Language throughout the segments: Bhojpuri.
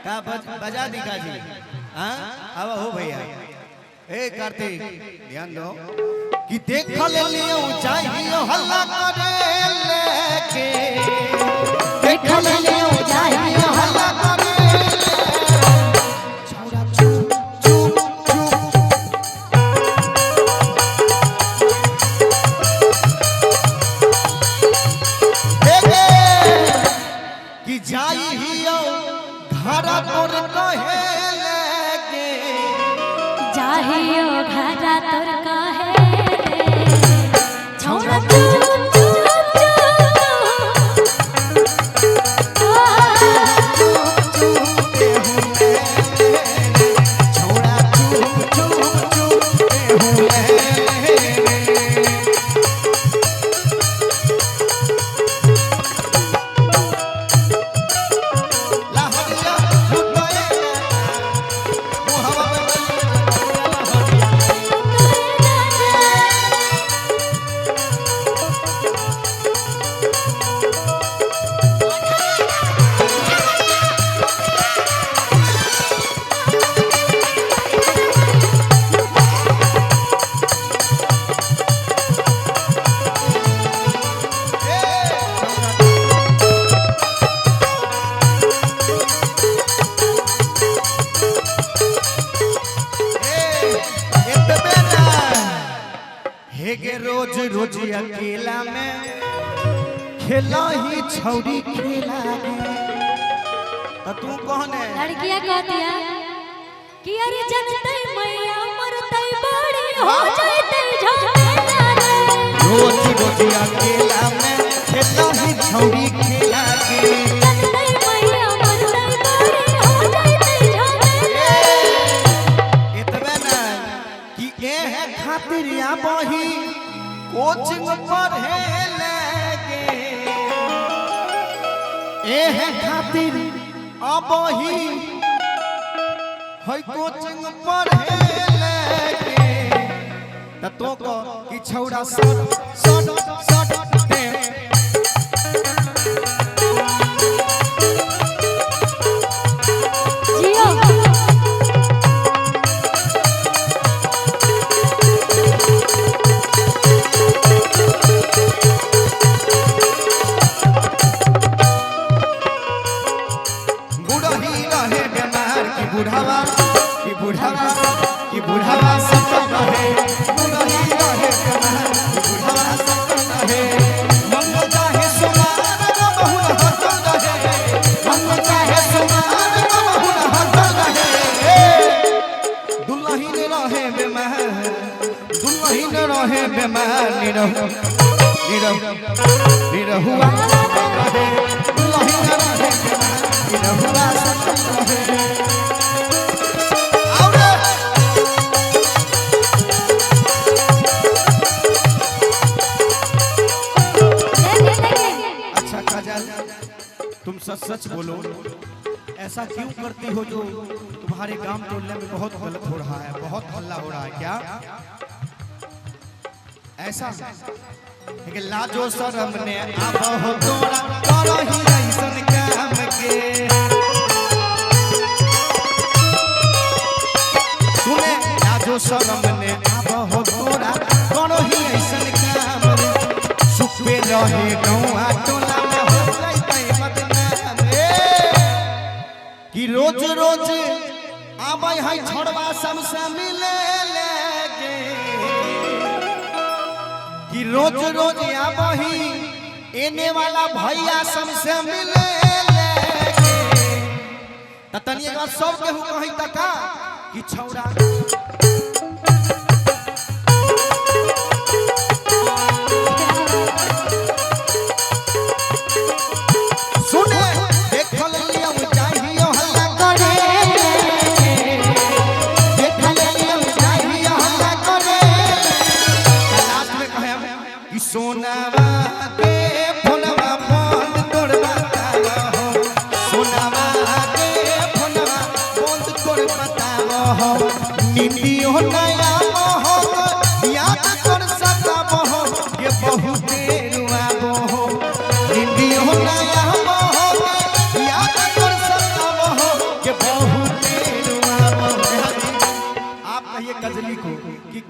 का बजा दिखा जी। हाँ अब हो भैया ए कार्तिक ध्यान दो कि देख ले लियो चाहिए हल्ला करे लेके देख ले लियो चाहिए हल्ला करे छोड़ा चुप चुप चुप देखे कि जाई हियो घर तोर कहे लेके जाहियो घरा तोर कहे छोड़ा चुप चुप छोड़ा चुप चुप चुप रोज रोज अकेला में खेला ही छौरी खेला तो तू कौन है लड़कियां कहती है कि अरे जनते मैया मरते बड़ी हो जाते झगड़ा रोज रोज अकेला में खेला ही छौरी खेला जनते मैया मरते बड़ी हो जाते झगड़ा इतने ना कि ए है खातिर या बही कोचिंग पढ़े लगे ए है खातिर अब ही है कोचिंग पढ़े लगे तो को कि छौड़ा सट सट सट जियो बुढ़ावा की बुढ़ावा सब रहे बुढ़ी रहे बुढ़ावा सब रहे मंग चाहे सुमार बहुल हसन रहे मंग चाहे सुमार बहुल हसन रहे दुल्हन रहे बेमार निरहुआ रहे दुल्हन रहे निरहुआ सब रहे तुम सच सच बोलो ऐसा क्यों करती हो जो तुम्हारे काम टोलने में बहुत गलत हो रहा है बहुत हल्ला हो रहा है क्या ऐसा लेकिन लाजो शर्म ने अब हो तोरा करो ही ऐसन काम के सुने लाजो शर्म ने अब हो तोरा करो ही ऐसन काम सुख पे रहे गौआ टोला में कि रोज रोज आबै है छोड़वा सबसे मिले लगे कि रोज रोज आबै ही एने वाला भैया सबसे मिले लगे तनी एक बार सब केहू कहि तका कि छौड़ा सुने देखल लिया चाहिए हल्ला करे देखल लिया चाहिए हल्ला करे लास्ट में कहे कि सोनावा के फोनवा बंद तोड़ बतावा हो सोनावा के फोनवा बंद तोड़ बतावा हो नींदियो नया हो याद कर सकबो हो ये बहुत रुआ हो नींदियो नया हो याद कर सकबो हो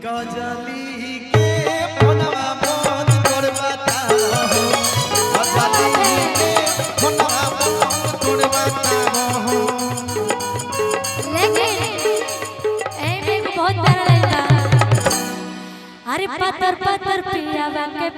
कजली के फोनवा बंद तोड़ बताओ हो कजली के फोनवा बंद तोड़ बताओ हो। लेकिन ए में बहुत प्यारा लगता। अरे पत्थर पत्थर पिया के